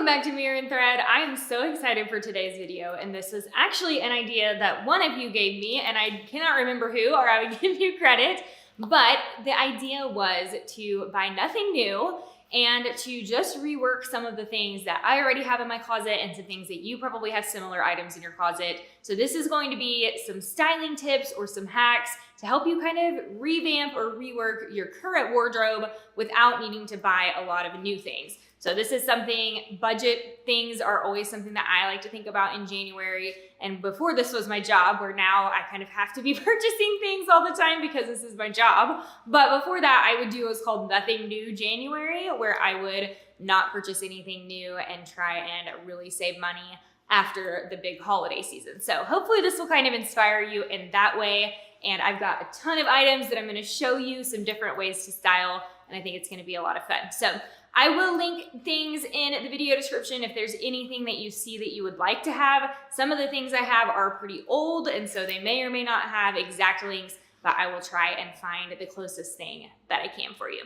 Welcome back to Mirror and Thread. I am so excited for today's video, and this is actually an idea that one of you gave me, and I cannot remember who, or I would give you credit, but the idea was to buy nothing new and to just rework some of the things that I already have in my closet and some things that you probably have similar items in your closet. So this is going to be some styling tips or some hacks to help you kind of revamp or rework your current wardrobe without needing to buy a lot of new things. So this is something, budget things are always something that I like to think about in January. And before this was my job, where now I kind of have to be purchasing things all the time because this is my job. But before that, I would do what's called Nothing New January, where I would not purchase anything new and try and really save money after the big holiday season. So hopefully this will kind of inspire you in that way. And I've got a ton of items that I'm gonna show you some different ways to style, and I think it's gonna be a lot of fun. So I will link things in the video description if there's anything that you see that you would like to have. Some of the things I have are pretty old, and so they may or may not have exact links, but I will try and find the closest thing that I can for you.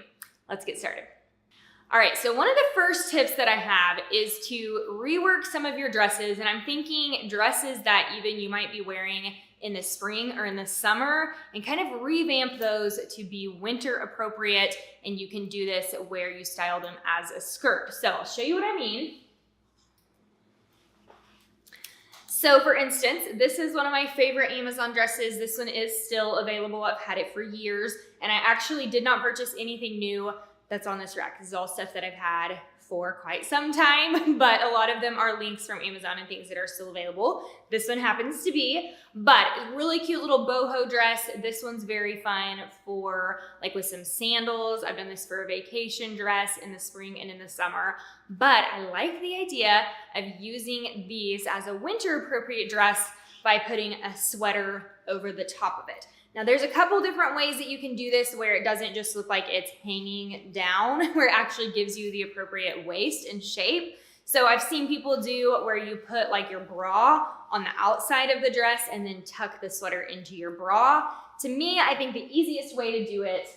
Let's get started. All right, so one of the first tips that I have is to rework some of your dresses, and I'm thinking dresses that even you might be wearing in the spring or in the summer, and kind of revamp those to be winter appropriate, and you can do this where you style them as a skirt. So I'll show you what I mean. So for instance, this is one of my favorite Amazon dresses. This one is still available. I've had it for years, and I actually did not purchase anything new that's on this rack. This is all stuff that I've had for quite some time, but a lot of them are links from Amazon and things that are still available. This one happens to be, but really cute little boho dress. This one's very fun for like with some sandals. I've done this for a vacation dress in the spring and in the summer, but I like the idea of using these as a winter appropriate dress by putting a sweater over the top of it. Now there's a couple different ways that you can do this where it doesn't just look like it's hanging down, where it actually gives you the appropriate waist and shape. So I've seen people do where you put like your bra on the outside of the dress and then tuck the sweater into your bra. To me, I think the easiest way to do it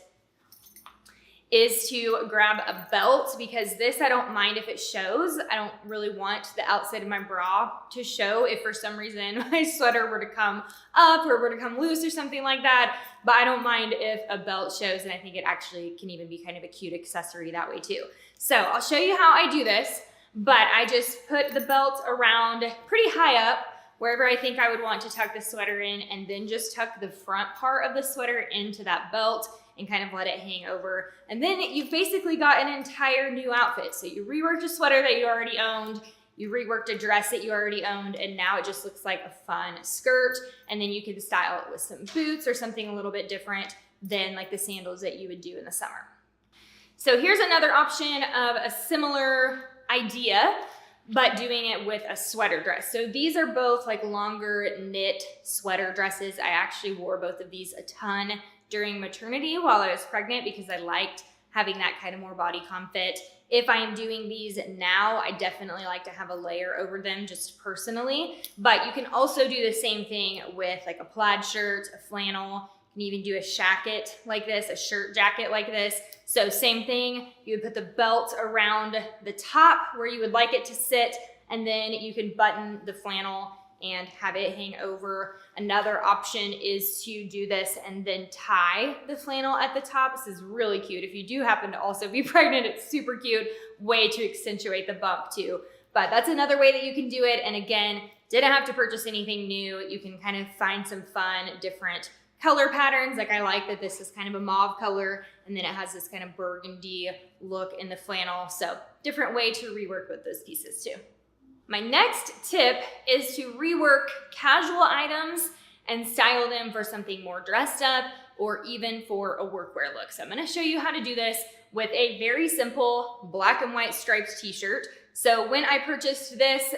is to grab a belt, because this I don't mind if it shows. I don't really want the outside of my bra to show if for some reason my sweater were to come up or were to come loose or something like that. But I don't mind if a belt shows, and I think it actually can even be kind of a cute accessory that way too. So I'll show you how I do this, but I just put the belt around pretty high up wherever I think I would want to tuck the sweater in, and then just tuck the front part of the sweater into that belt and kind of let it hang over. And then you've basically got an entire new outfit. So you reworked a sweater that you already owned, you reworked a dress that you already owned, and now it just looks like a fun skirt. And then you can style it with some boots or something a little bit different than like the sandals that you would do in the summer. So here's another option of a similar idea, but doing it with a sweater dress. So these are both like longer knit sweater dresses. I actually wore both of these a ton during maternity while I was pregnant because I liked having that kind of more bodycon fit. If I am doing these now, I definitely like to have a layer over them just personally, but you can also do the same thing with like a plaid shirt, a flannel. You can even do a jacket like this, a shirt jacket like this. So same thing, you would put the belt around the top where you would like it to sit, and then you can button the flannel and have it hang over. Another option is to do this and then tie the flannel at the top. This is really cute. If you do happen to also be pregnant, it's super cute, way to accentuate the bump too. But that's another way that you can do it. And again, didn't have to purchase anything new. You can kind of find some fun, different color patterns. Like I like that this is kind of a mauve color, and then it has this kind of burgundy look in the flannel. So different way to rework with those pieces too. My next tip is to rework casual items and style them for something more dressed up or even for a workwear look. So I'm gonna show you how to do this with a very simple black and white striped t-shirt. So when I purchased this,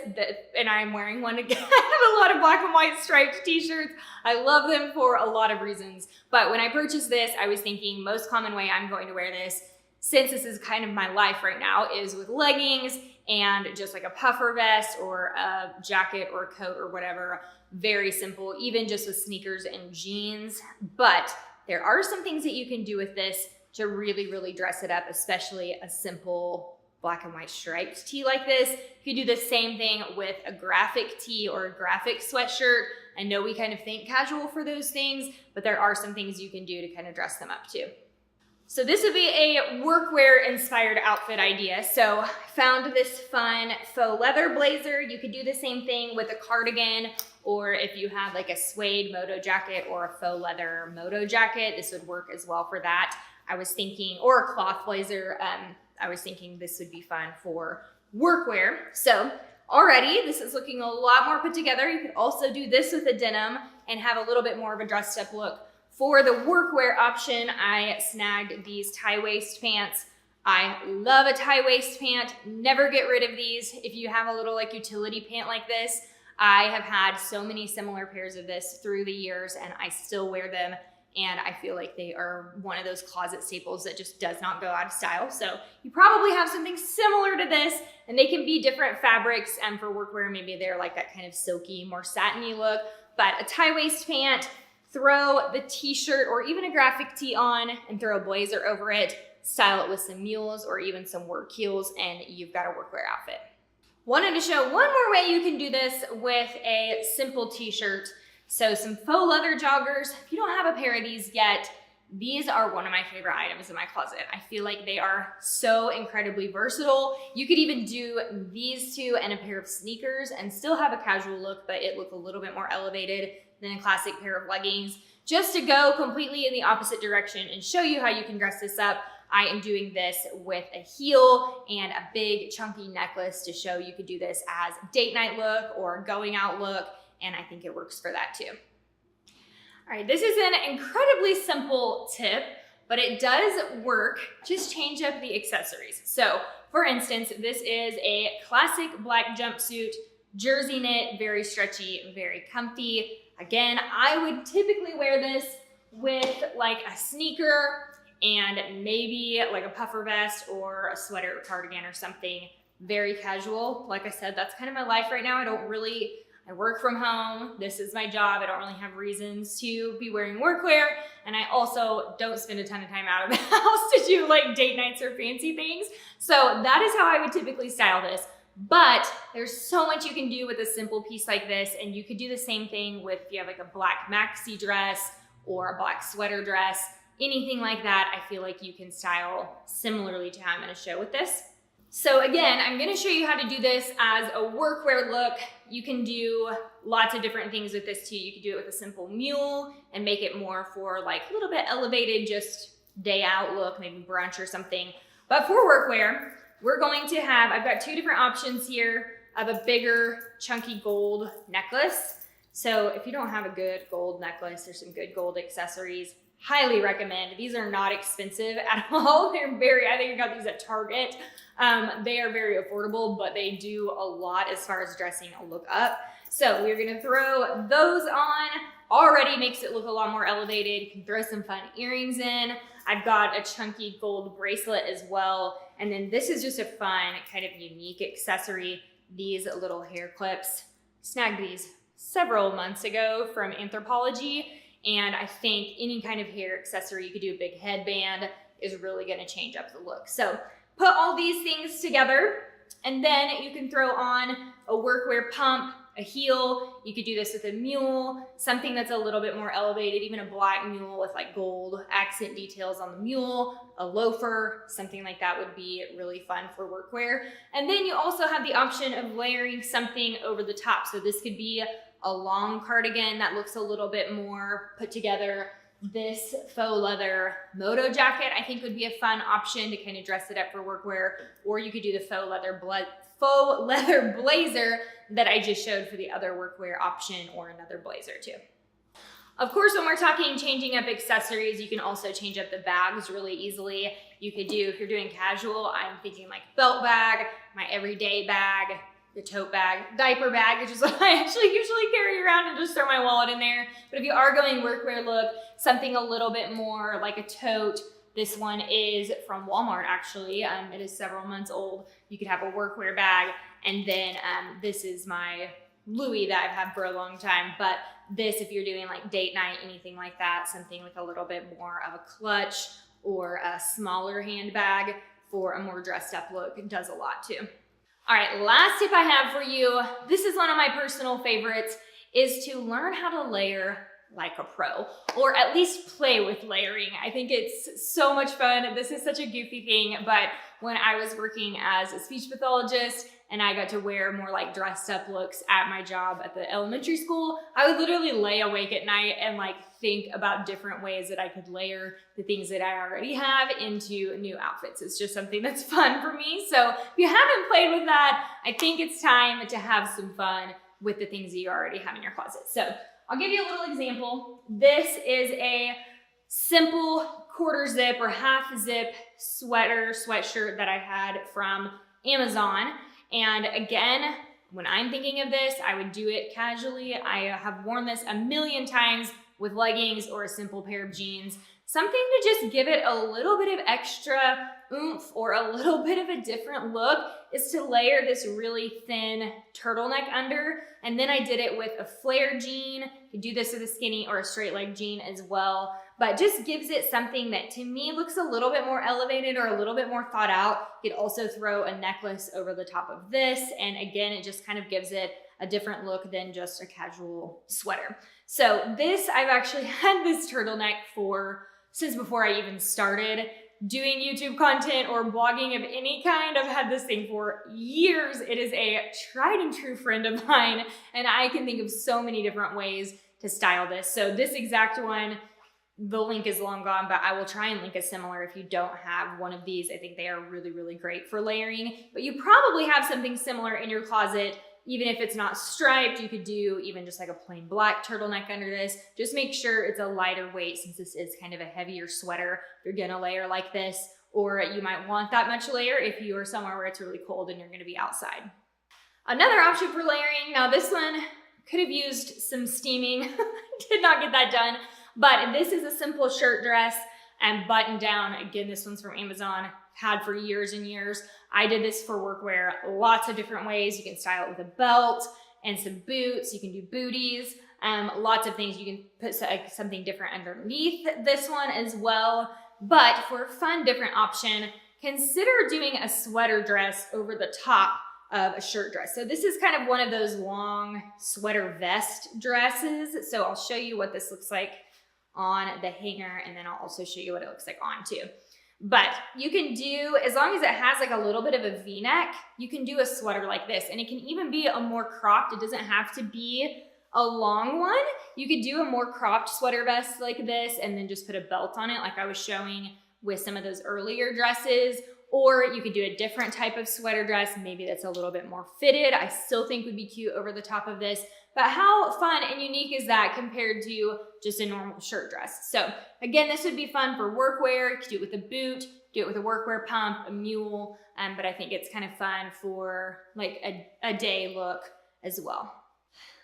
and I'm wearing one again, I have a lot of black and white striped t-shirts. I love them for a lot of reasons. But when I purchased this, I was thinking most common way I'm going to wear this, since this is kind of my life right now, is with leggings and just like a puffer vest or a jacket or a coat or whatever. Very simple, even just with sneakers and jeans. But there are some things that you can do with this to really, really dress it up, especially a simple black and white striped tee like this. You could do the same thing with a graphic tee or a graphic sweatshirt. I know we kind of think casual for those things, but there are some things you can do to kind of dress them up too. So this would be a workwear inspired outfit idea. So I found this fun faux leather blazer. You could do the same thing with a cardigan, or if you have like a suede moto jacket or a faux leather moto jacket, this would work as well for that. I was thinking, or a cloth blazer, I was thinking this would be fun for workwear. So already this is looking a lot more put together. You could also do this with a denim and have a little bit more of a dressed up look. For the workwear option, I snagged these tie waist pants. I love a tie waist pant. Never get rid of these. If you have a little like utility pant like this, I have had so many similar pairs of this through the years and I still wear them. And I feel like they are one of those closet staples that just does not go out of style. So you probably have something similar to this, and they can be different fabrics. And for workwear, maybe they're like that kind of silky, more satiny look. But a tie waist pant, throw the t-shirt or even a graphic tee on and throw a blazer over it, style it with some mules or even some work heels, and you've got a workwear outfit. Wanted to show one more way you can do this with a simple t-shirt. So some faux leather joggers. If you don't have a pair of these yet, these are one of my favorite items in my closet. I feel like they are so incredibly versatile. You could even do these two and a pair of sneakers and still have a casual look, but it look a little bit more elevated than a classic pair of leggings. Just to go completely in the opposite direction and show you how you can dress this up, I am doing this with a heel and a big chunky necklace to show you could do this as date night look or going out look, and I think it works for that too. All right, this is an incredibly simple tip, but it does work. Just change up the accessories. So for instance, this is a classic black jumpsuit, jersey knit, very stretchy, very comfy. Again, I would typically wear this with like a sneaker and maybe like a puffer vest or a sweater or cardigan or something very casual. Like I said, that's kind of my life right now. I work from home. This is my job. I don't really have reasons to be wearing workwear. And I also don't spend a ton of time out of the house to do like date nights or fancy things. So that is how I would typically style this. But there's so much you can do with a simple piece like this. And you could do the same thing with if you have like a black maxi dress or a black sweater dress, anything like that. I feel like you can style similarly to how I'm gonna show with this. So again, I'm gonna show you how to do this as a workwear look. You can do lots of different things with this too. You could do it with a simple mule and make it more for like a little bit elevated, just day out look, maybe brunch or something. But for workwear, we're going to have, I've got two different options here of a bigger chunky gold necklace. So if you don't have a good gold necklace, there's some good gold accessories. Highly recommend. These are not expensive at all. I think I got these at Target. They are very affordable, but they do a lot as far as dressing a look up. So we're gonna throw those on. Already makes it look a lot more elevated. You can throw some fun earrings in. I've got a chunky gold bracelet as well. And then this is just a fun, kind of unique accessory. These little hair clips. Snagged these several months ago from Anthropologie. And I think any kind of hair accessory, you could do a big headband, is really gonna change up the look. So put all these things together, and then you can throw on a workwear pump, a heel. You could do this with a mule, something that's a little bit more elevated, even a black mule with like gold accent details on the mule, a loafer, something like that would be really fun for workwear. And then you also have the option of layering something over the top. So this could be a long cardigan that looks a little bit more put together. This faux leather moto jacket I think would be a fun option to kind of dress it up for workwear, or you could do the faux leather blazer that I just showed for the other workwear option, or another blazer too. Of course, when we're talking changing up accessories, you can also change up the bags really easily. You could do, if you're doing casual, I'm thinking like belt bag, my everyday bag, the tote bag, diaper bag, which is what I actually usually carry around and just throw my wallet in there. But if you are going workwear look, something a little bit more like a tote. This one is from Walmart actually. It is several months old. You could have a workwear bag. And then this is my Louis that I've had for a long time. But this, if you're doing like date night, anything like that, something with a little bit more of a clutch or a smaller handbag for a more dressed up look. It does a lot too. All right, last tip I have for you, this is one of my personal favorites, is to learn how to layer like a pro, or at least play with layering. I think it's so much fun. This is such a goofy thing, but when I was working as a speech pathologist and I got to wear more like dressed up looks at my job at the elementary school, I would literally lay awake at night and like think about different ways that I could layer the things that I already have into new outfits. It's just something that's fun for me. So if you haven't played with that, I think it's time to have some fun with the things that you already have in your closet. So I'll give you a little example. This is a simple quarter zip or half zip sweatshirt that I had from Amazon. And again, when I'm thinking of this, I would do it casually. I have worn this a million times with leggings or a simple pair of jeans. Something to just give it a little bit of extra oomph or a little bit of a different look is to layer this really thin turtleneck under. And then I did it with a flare jean. You can do this with a skinny or a straight leg jean as well, but just gives it something that to me looks a little bit more elevated or a little bit more thought out. You could also throw a necklace over the top of this. And again, it just kind of gives it a different look than just a casual sweater. So this, I've actually had this turtleneck since before I even started doing YouTube content or blogging of any kind. I've had this thing for years. It is a tried and true friend of mine, and I can think of so many different ways to style this. So this exact one, the link is long gone, but I will try and link a similar if you don't have one of these. I think they are really, really great for layering, but you probably have something similar in your closet. Even if it's not striped, you could do even just like a plain black turtleneck under this. Just make sure it's a lighter weight since this is kind of a heavier sweater. You're gonna layer like this, or you might want that much layer if you are somewhere where it's really cold and you're gonna be outside. Another option for layering, now this one could have used some steaming. Did not get that done, but this is a simple shirt dress and button down. Again, this one's from Amazon. Had for years and years. I did this for workwear lots of different ways. You can style it with a belt and some boots. You can do booties, lots of things. You can put something different underneath this one as well. But for a fun, different option, consider doing a sweater dress over the top of a shirt dress. So this is kind of one of those long sweater vest dresses. So I'll show you what this looks like on the hanger, and then I'll also show you what it looks like on too. But you can do, as long as it has like a little bit of a V-neck, you can do a sweater like this. And it can even be a more cropped, it doesn't have to be a long one. You could do a more cropped sweater vest like this and then just put a belt on it like I was showing with some of those earlier dresses. Or you could do a different type of sweater dress, maybe that's a little bit more fitted. I still think would be cute over the top of this. But how fun and unique is that compared to just a normal shirt dress? So again, this would be fun for workwear. You could do it with a boot, do it with a workwear pump, a mule, but I think it's kind of fun for like a day look as well.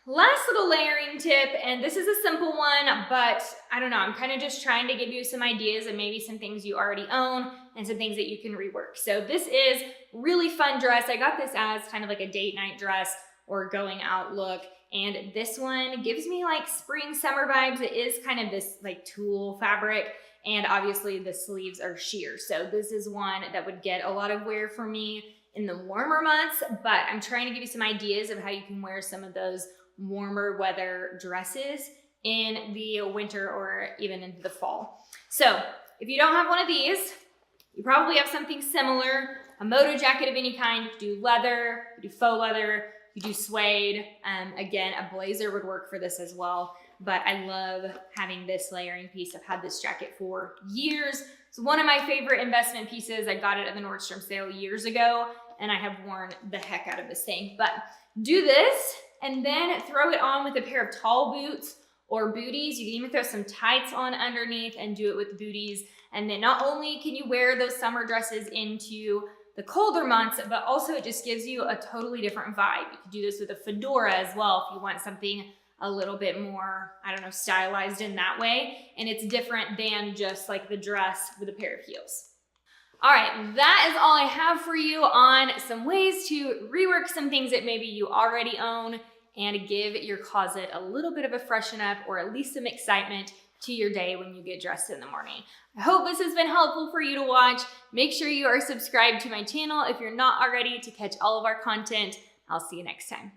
Last little layering tip, and this is a simple one, but I don't know, I'm kind of just trying to give you some ideas and maybe some things you already own and some things that you can rework. So this is really fun dress. I got this as kind of like a date night dress or going out look. And this one gives me like spring, summer vibes. It is kind of this like tulle fabric, and obviously the sleeves are sheer. So this is one that would get a lot of wear for me in the warmer months, but I'm trying to give you some ideas of how you can wear some of those warmer weather dresses in the winter or even into the fall. So if you don't have one of these, you probably have something similar, a moto jacket of any kind. You could do leather, you do faux leather, you do suede. Again, a blazer would work for this as well, but I love having this layering piece. I've had this jacket for years. It's one of my favorite investment pieces. I got it at the Nordstrom sale years ago, and I have worn the heck out of this thing. But do this, and then throw it on with a pair of tall boots or booties. You can even throw some tights on underneath and do it with booties. And then not only can you wear those summer dresses into the colder months, but also it just gives you a totally different vibe. You could do this with a fedora as well if you want something a little bit more, I don't know, stylized in that way. And it's different than just like the dress with a pair of heels. All right, that is all I have for you on some ways to rework some things that maybe you already own and give your closet a little bit of a freshen up or at least some excitement to your day when you get dressed in the morning. I hope this has been helpful for you to watch. Make sure you are subscribed to my channel if you're not already to catch all of our content. I'll see you next time.